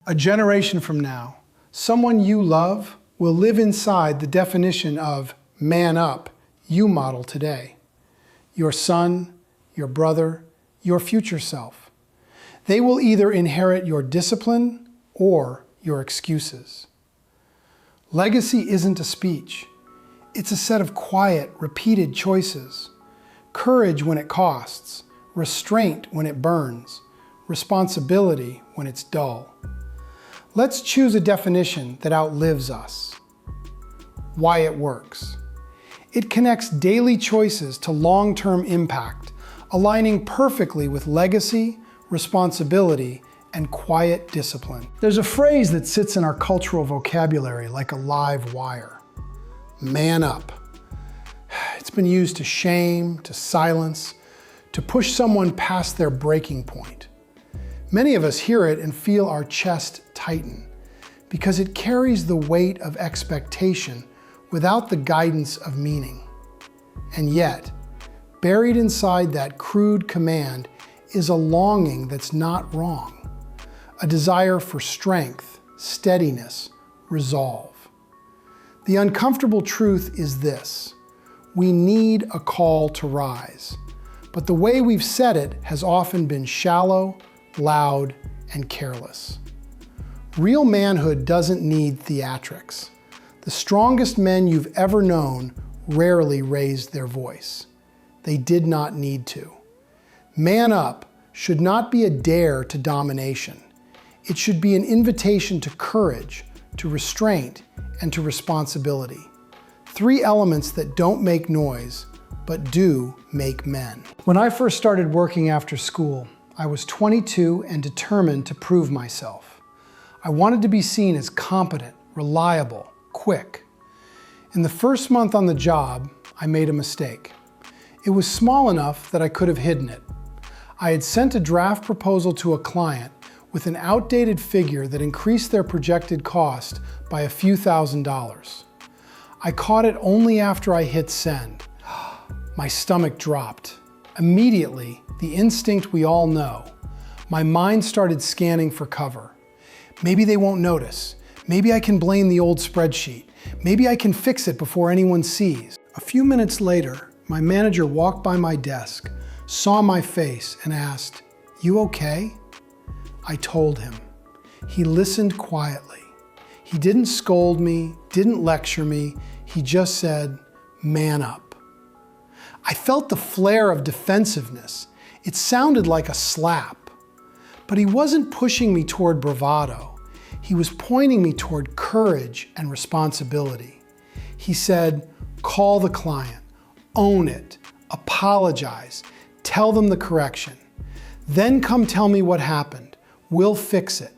A generation from now, someone you love will live inside the definition of man up you model today. Your son, your brother, your future self. They will either inherit your discipline or your excuses. Legacy isn't a speech. It's a set of quiet, repeated choices. Courage when it costs, restraint when it burns, responsibility when it's dull. Let's choose a definition that outlives us. Why it works. It connects daily choices to long-term impact, aligning perfectly with legacy, responsibility, and quiet discipline. There's a phrase that sits in our cultural vocabulary like a live wire. Man up. It's been used to shame, to silence, to push someone past their breaking point. Many of us hear it and feel our chest tighten because it carries the weight of expectation without the guidance of meaning. And yet, buried inside that crude command is a longing that's not wrong, a desire for strength, steadiness, resolve. The uncomfortable truth is this: we need a call to rise, but the way we've said it has often been shallow, loud, and careless. Real manhood doesn't need theatrics. The strongest men you've ever known rarely raised their voice. They did not need to. Man up should not be a dare to domination. It should be an invitation to courage, to restraint, and to responsibility. Three elements that don't make noise, but do make men. When I first started working after school, I was 22 and determined to prove myself. I wanted to be seen as competent, reliable, quick. In the first month on the job, I made a mistake. It was small enough that I could have hidden it. I had sent a draft proposal to a client with an outdated figure that increased their projected cost by a few $1,000s. I caught it only after I hit send. My stomach dropped. Immediately, the instinct we all know, my mind started scanning for cover. Maybe they won't notice. Maybe I can blame the old spreadsheet. Maybe I can fix it before anyone sees. A few minutes later, my manager walked by my desk, saw my face, and asked, "You okay?" I told him. He listened quietly. He didn't scold me, didn't lecture me. He just said, "Man up." I felt the flare of defensiveness. It sounded like a slap. But he wasn't pushing me toward bravado. He was pointing me toward courage and responsibility. He said, "Call the client, own it, apologize, tell them the correction. Then come tell me what happened. We'll fix it.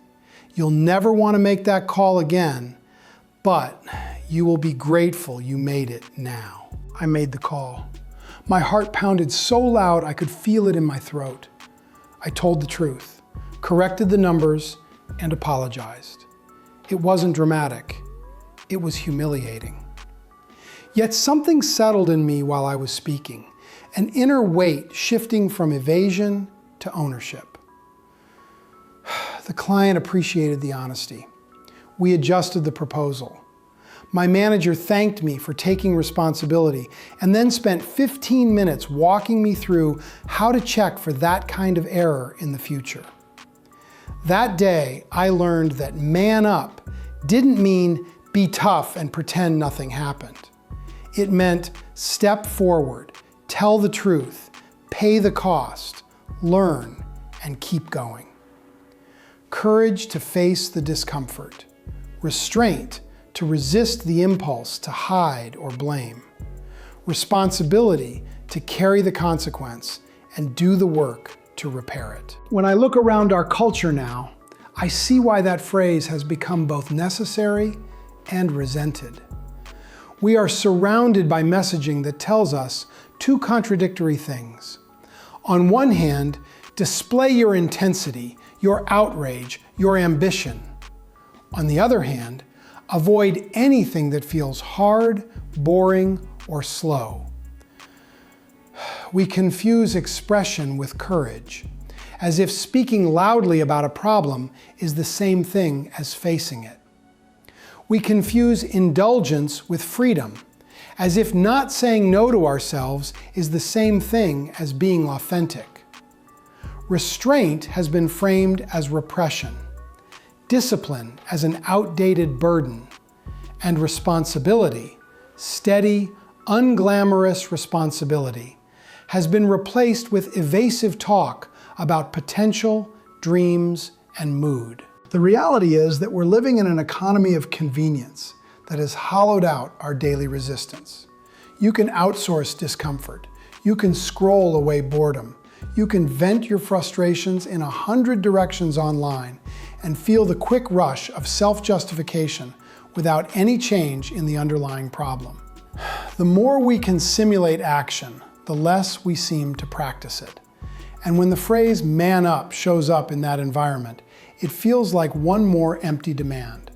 You'll never want to make that call again, but you will be grateful you made it now." I made the call. My heart pounded so loud I could feel it in my throat. I told the truth, corrected the numbers, and apologized. It wasn't dramatic. It was humiliating. Yet something settled in me while I was speaking, an inner weight shifting from evasion to ownership. The client appreciated the honesty. We adjusted the proposal. My manager thanked me for taking responsibility and then spent 15 minutes walking me through how to check for that kind of error in the future. That day, I learned that man up didn't mean be tough and pretend nothing happened. It meant step forward, tell the truth, pay the cost, learn, and keep going. Courage to face the discomfort. Restraint to resist the impulse to hide or blame. Responsibility to carry the consequence and do the work to repair it. When I look around our culture now, I see why that phrase has become both necessary and resented. We are surrounded by messaging that tells us two contradictory things. On one hand, display your intensity, your outrage, your ambition. On the other hand, avoid anything that feels hard, boring, or slow. We confuse expression with courage, as if speaking loudly about a problem is the same thing as facing it. We confuse indulgence with freedom, as if not saying no to ourselves is the same thing as being authentic. Restraint has been framed as repression, discipline as an outdated burden, and responsibility, steady, unglamorous responsibility, has been replaced with evasive talk about potential, dreams, and mood. The reality is that we're living in an economy of convenience that has hollowed out our daily resistance. You can outsource discomfort. You can scroll away boredom. You can vent your frustrations in 100 directions online and feel the quick rush of self-justification without any change in the underlying problem. The more we can simulate action, the less we seem to practice it. And when the phrase "man up" shows up in that environment, it feels like one more empty demand.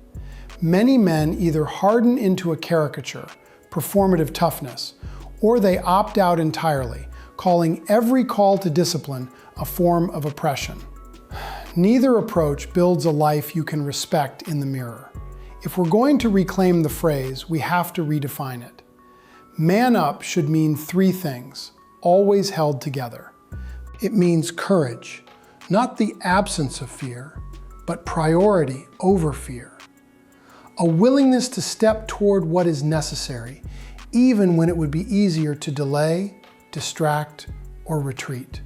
Many men either harden into a caricature, performative toughness, or they opt out entirely, calling every call to discipline a form of oppression. Neither approach builds a life you can respect in the mirror. If we're going to reclaim the phrase, we have to redefine it. Man up should mean three things, always held together. It means courage, not the absence of fear, but priority over fear. A willingness to step toward what is necessary, even when it would be easier to delay, distract, or retreat.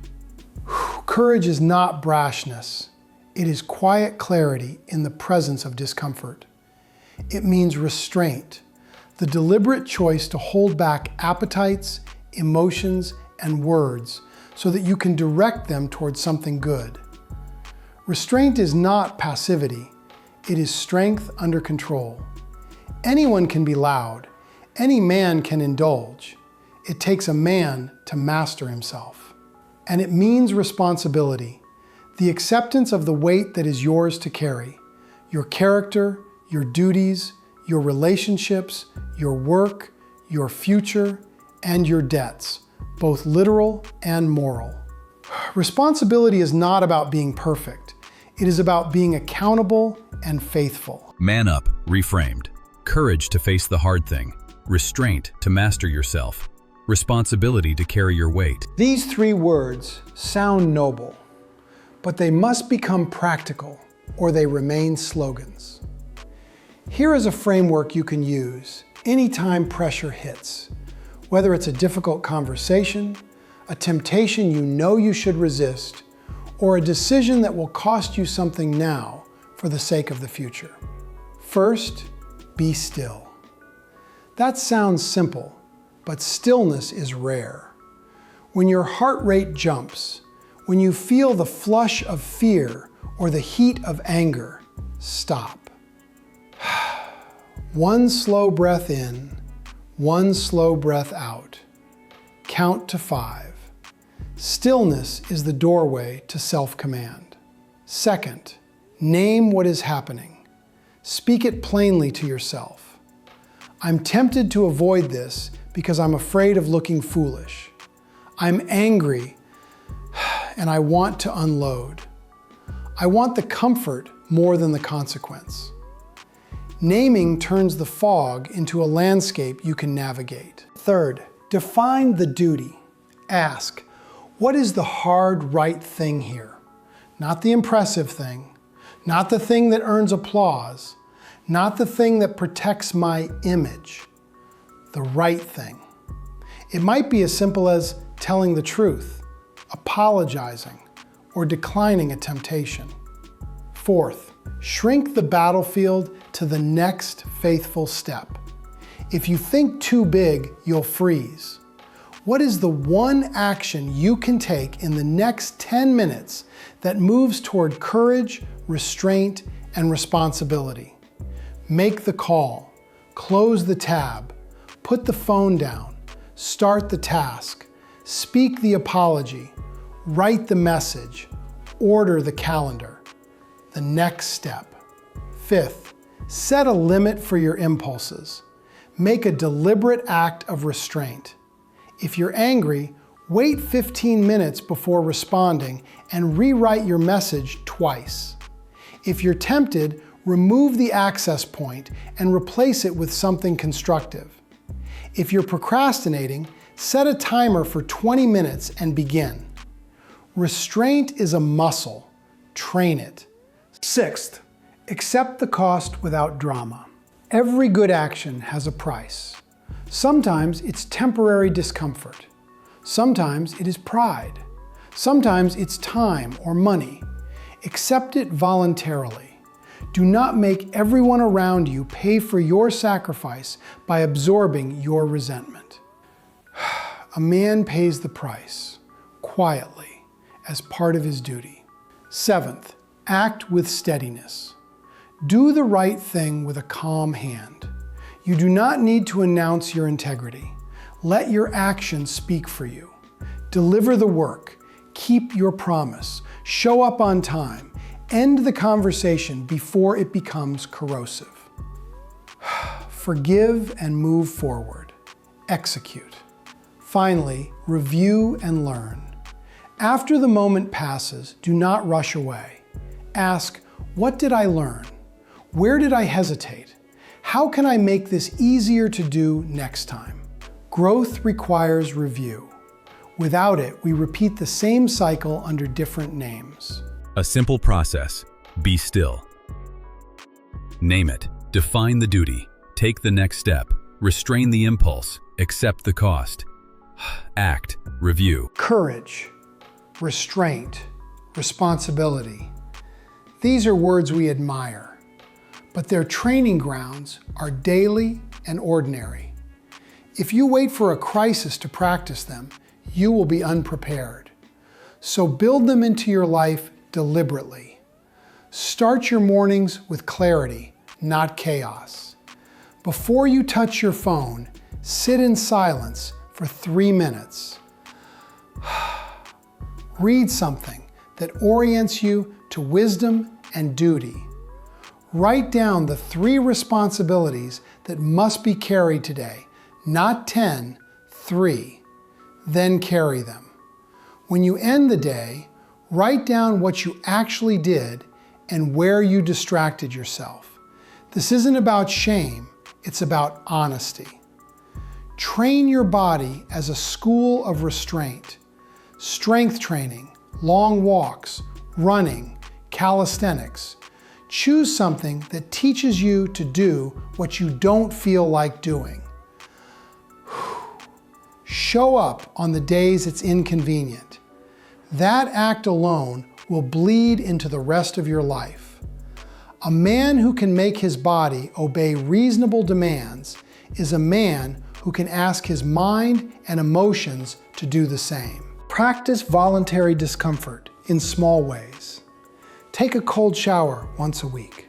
Courage is not brashness. It is quiet clarity in the presence of discomfort. It means restraint, the deliberate choice to hold back appetites, emotions, and words so that you can direct them towards something good. Restraint is not passivity. It is strength under control. Anyone can be loud. Any man can indulge. It takes a man to master himself. And it means responsibility, the acceptance of the weight that is yours to carry, your character, your duties, your relationships, your work, your future, and your debts, both literal and moral. Responsibility is not about being perfect. It is about being accountable and faithful. Man up, reframed. Courage to face the hard thing. Restraint to master yourself. Responsibility to carry your weight. These three words sound noble, but they must become practical or they remain slogans. Here is a framework you can use anytime pressure hits, whether it's a difficult conversation, a temptation you know you should resist, or a decision that will cost you something now for the sake of the future. First, be still. That sounds simple, but stillness is rare. When your heart rate jumps, when you feel the flush of fear or the heat of anger, stop. One slow breath in, one slow breath out. Count to 5. Stillness is the doorway to self-command. Second, name what is happening. Speak it plainly to yourself. I'm tempted to avoid this because I'm afraid of looking foolish. I'm angry and I want to unload. I want the comfort more than the consequence. Naming turns the fog into a landscape you can navigate. Third, define the duty. Ask, what is the hard right thing here? Not the impressive thing, not the thing that earns applause, not the thing that protects my image. The right thing. It might be as simple as telling the truth, apologizing, or declining a temptation. Fourth, shrink the battlefield to the next faithful step. If you think too big, you'll freeze. What is the one action you can take in the next 10 minutes that moves toward courage, restraint, and responsibility? Make the call, close the tab, put the phone down, start the task, speak the apology, write the message, order the calendar. The next step. Fifth, set a limit for your impulses. Make a deliberate act of restraint. If you're angry, Wait 15 minutes before responding and rewrite your message twice. If you're tempted, remove the access point and replace it with something constructive. If you're procrastinating, set a timer for 20 minutes and begin. Restraint is a muscle. Train it. Sixth, accept the cost without drama. Every good action has a price. Sometimes it's temporary discomfort. Sometimes it is pride. Sometimes it's time or money. Accept it voluntarily. Do not make everyone around you pay for your sacrifice by absorbing your resentment. A man pays the price, quietly, as part of his duty. Seventh, act with steadiness. Do the right thing with a calm hand. You do not need to announce your integrity. Let your actions speak for you. Deliver the work. Keep your promise. Show up on time. End the conversation before it becomes corrosive. Forgive and move forward. Execute. Finally, review and learn. After the moment passes, do not rush away. Ask, what did I learn? Where did I hesitate? How can I make this easier to do next time? Growth requires review. Without it, we repeat the same cycle under different names. A simple process. Be still. Name it. Define the duty. Take the next step. Restrain the impulse. Accept the cost. Act. Review. Courage, restraint, responsibility. These are words we admire, but their training grounds are daily and ordinary. If you wait for a crisis to practice them, you will be unprepared. So build them into your life deliberately. Start your mornings with clarity, not chaos. Before you touch your phone, sit in silence for 3 minutes. Read something that orients you to wisdom and duty. Write down the 3 responsibilities that must be carried today, not 10, 3. Then carry them. When you end the day, write down what you actually did and where you distracted yourself. This isn't about shame, it's about honesty. Train your body as a school of restraint. Strength training, long walks, running, calisthenics. Choose something that teaches you to do what you don't feel like doing. Show up on the days it's inconvenient. That act alone will bleed into the rest of your life. A man who can make his body obey reasonable demands is a man who can ask his mind and emotions to do the same. Practice voluntary discomfort in small ways. Take a cold shower once a week.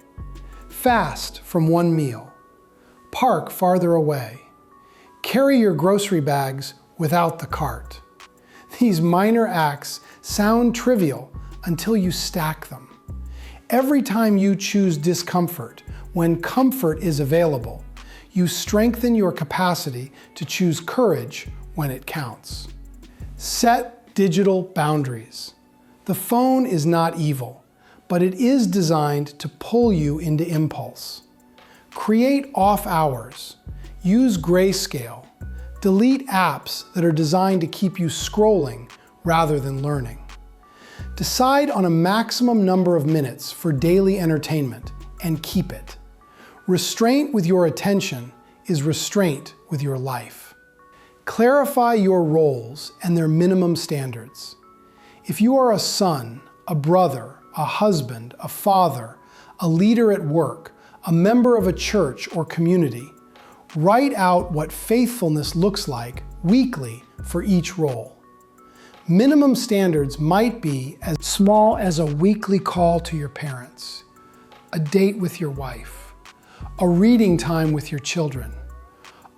Fast from one meal. Park farther away. Carry your grocery bags without the cart. These minor acts sound trivial until you stack them. Every time you choose discomfort when comfort is available, you strengthen your capacity to choose courage when it counts. Set digital boundaries. The phone is not evil, but it is designed to pull you into impulse. Create off hours. Use grayscale. Delete apps that are designed to keep you scrolling rather than learning. Decide on a maximum number of minutes for daily entertainment and keep it. Restraint with your attention is restraint with your life. Clarify your roles and their minimum standards. If you are a son, a brother, a husband, a father, a leader at work, a member of a church or community, write out what faithfulness looks like weekly for each role. Minimum standards might be as small as a weekly call to your parents, a date with your wife, a reading time with your children,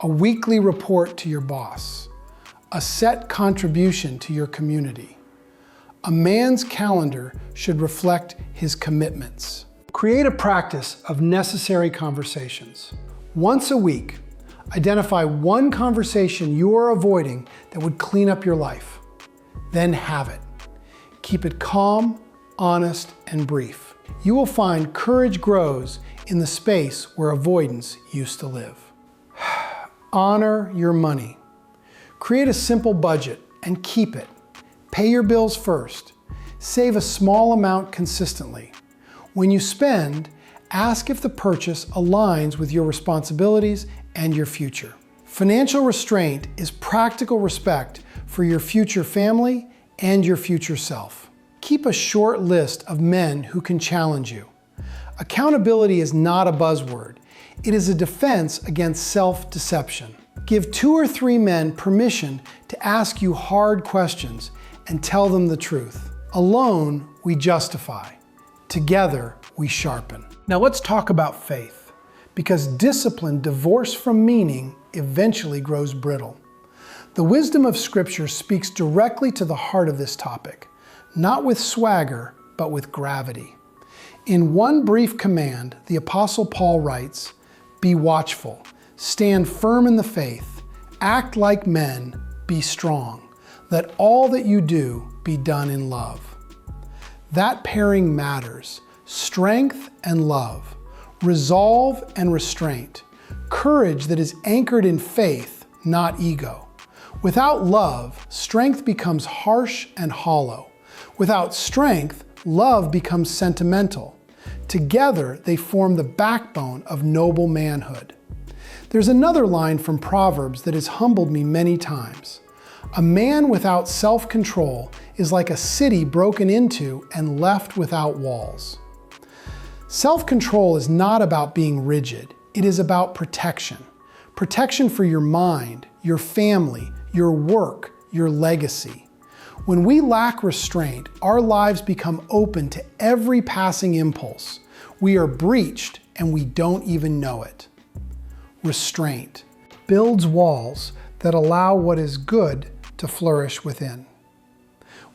a weekly report to your boss, a set contribution to your community. A man's calendar should reflect his commitments. Create a practice of necessary conversations. Once a week, identify one conversation you are avoiding that would clean up your life. then have it. Keep it calm, honest, and brief. You will find courage grows in the space where avoidance used to live. Honor your money. Create a simple budget and keep it. Pay your bills first. Save a small amount consistently. When you spend, ask if the purchase aligns with your responsibilities and your future. Financial restraint is practical respect for your future family and your future self. Keep a short list of men who can challenge you. Accountability is not a buzzword. It is a defense against self-deception. Give 2 or 3 men permission to ask you hard questions and tell them the truth. Alone, we justify. Together, we sharpen. Now let's talk about faith, because discipline divorced from meaning eventually grows brittle. The wisdom of Scripture speaks directly to the heart of this topic, not with swagger, but with gravity. In one brief command, the Apostle Paul writes, "Be watchful, stand firm in the faith, act like men, be strong. Let all that you do be done in love." That pairing matters. Strength and love, resolve and restraint, courage that is anchored in faith, not ego. Without love, strength becomes harsh and hollow. Without strength, love becomes sentimental. Together, they form the backbone of noble manhood. There's another line from Proverbs that has humbled me many times. A man without self-control is like a city broken into and left without walls. Self-control is not about being rigid. It is about protection. Protection for your mind, your family, your work, your legacy. When we lack restraint, our lives become open to every passing impulse. We are breached and we don't even know it. Restraint builds walls that allow what is good to flourish within.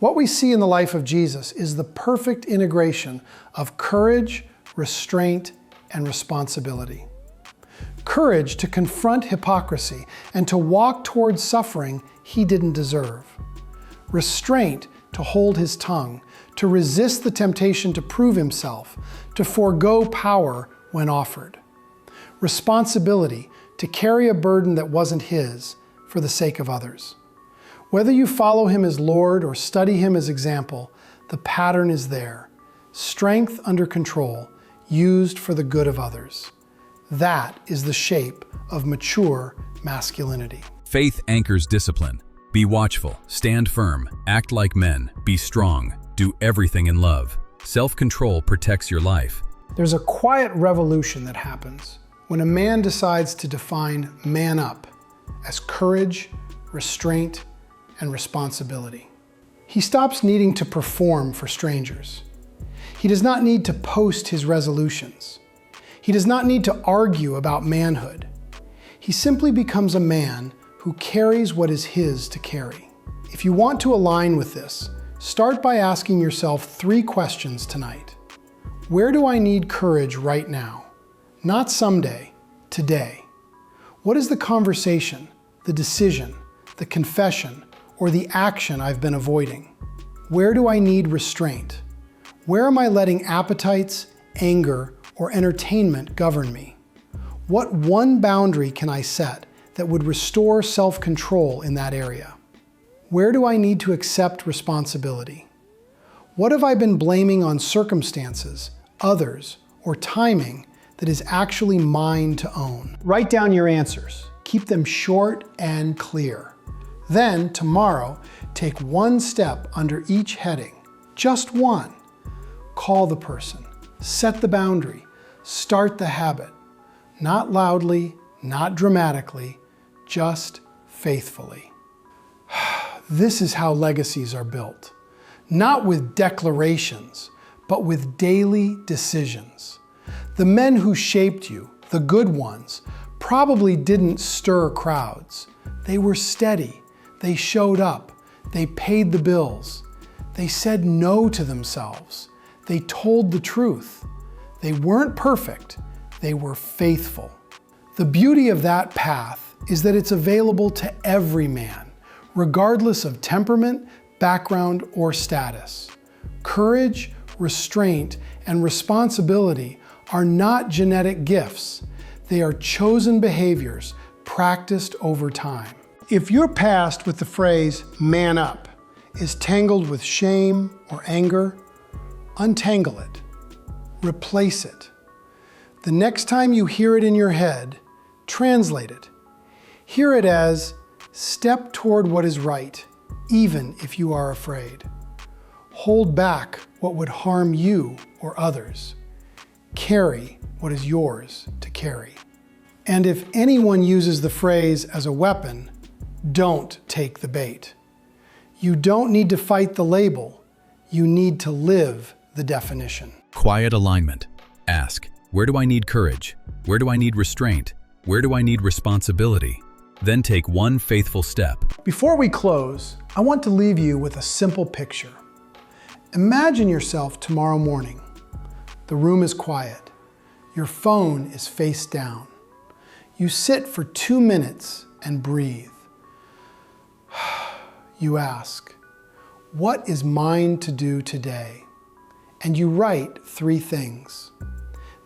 What we see in the life of Jesus is the perfect integration of courage, restraint, and responsibility. Courage to confront hypocrisy and to walk towards suffering he didn't deserve. Restraint to hold his tongue, to resist the temptation to prove himself, to forego power when offered. Responsibility to carry a burden that wasn't his for the sake of others. Whether you follow him as Lord or study him as example, the pattern is there. Strength under control, used for the good of others. That is the shape of mature masculinity. Faith anchors discipline. Be watchful, stand firm, act like men, be strong, do everything in love. Self-control protects your life. There's a quiet revolution that happens when a man decides to define man up as courage, restraint, and responsibility. He stops needing to perform for strangers. He does not need to post his resolutions. He does not need to argue about manhood. He simply becomes a man who carries what is his to carry. If you want to align with this, start by asking yourself 3 questions tonight. Where do I need courage right now? Not someday, today. What is the conversation, the decision, the confession, or the action I've been avoiding? Where do I need restraint? Where am I letting appetites, anger, or entertainment govern me? What one boundary can I set that would restore self-control in that area? Where do I need to accept responsibility? What have I been blaming on circumstances, others, or timing that is actually mine to own? Write down your answers. Keep them short and clear. Then, tomorrow, take one step under each heading. Just one. Call the person. Set the boundary. Start the habit. Not loudly, not dramatically, just faithfully. This is how legacies are built. Not with declarations, but with daily decisions. The men who shaped you, the good ones, probably didn't stir crowds. They were steady. They showed up. They paid the bills. They said no to themselves. They told the truth. They weren't perfect. They were faithful. The beauty of that path is that it's available to every man, regardless of temperament, background, or status. Courage, restraint, and responsibility are not genetic gifts. They are chosen behaviors practiced over time. If your past with the phrase "man up" is tangled with shame or anger, untangle it. Replace it. The next time you hear it in your head, translate it. Hear it as, step toward what is right, even if you are afraid. Hold back what would harm you or others. Carry what is yours to carry. And if anyone uses the phrase as a weapon, don't take the bait. You don't need to fight the label. You need to live the definition. Quiet alignment. Ask, where do I need courage? Where do I need restraint? Where do I need responsibility? Then take one faithful step. Before we close, I want to leave you with a simple picture. Imagine yourself tomorrow morning. The room is quiet. Your phone is face down. You sit for 2 minutes and breathe. You ask, what is mine to do today? And you write 3 things.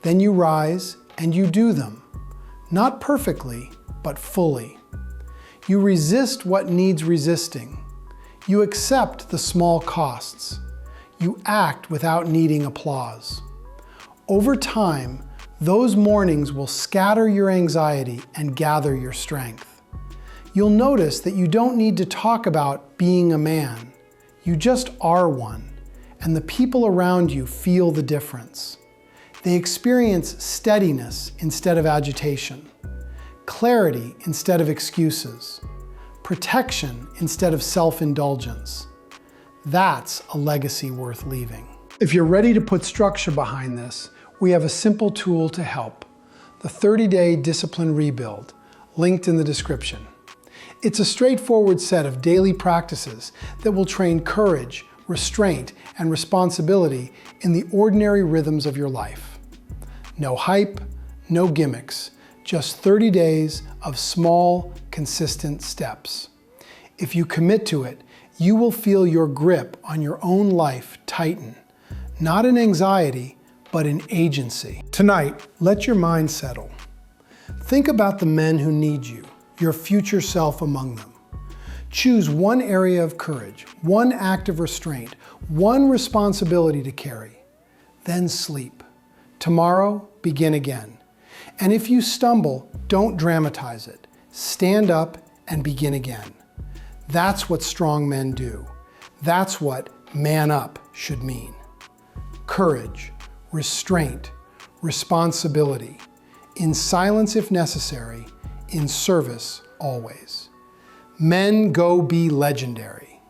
Then you rise and you do them. Not perfectly, but fully. You resist what needs resisting. You accept the small costs. You act without needing applause. Over time, those mornings will scatter your anxiety and gather your strength. You'll notice that you don't need to talk about being a man. You just are one, and the people around you feel the difference. They experience steadiness instead of agitation, clarity instead of excuses, protection instead of self-indulgence. That's a legacy worth leaving. If you're ready to put structure behind this, we have a simple tool to help: the 30-day discipline rebuild, linked in the description. It's a straightforward set of daily practices that will train courage, restraint, and responsibility in the ordinary rhythms of your life. No hype, no gimmicks, just 30 days of small, consistent steps. If you commit to it, you will feel your grip on your own life tighten, not in anxiety, but in agency. Tonight, let your mind settle. Think about the men who need you, your future self among them. Choose one area of courage, one act of restraint, one responsibility to carry. Then sleep. Tomorrow, begin again. And if you stumble, don't dramatize it. Stand up and begin again. That's what strong men do. That's what man up should mean. Courage, restraint, responsibility, in silence if necessary, in service always. Men go be legendary.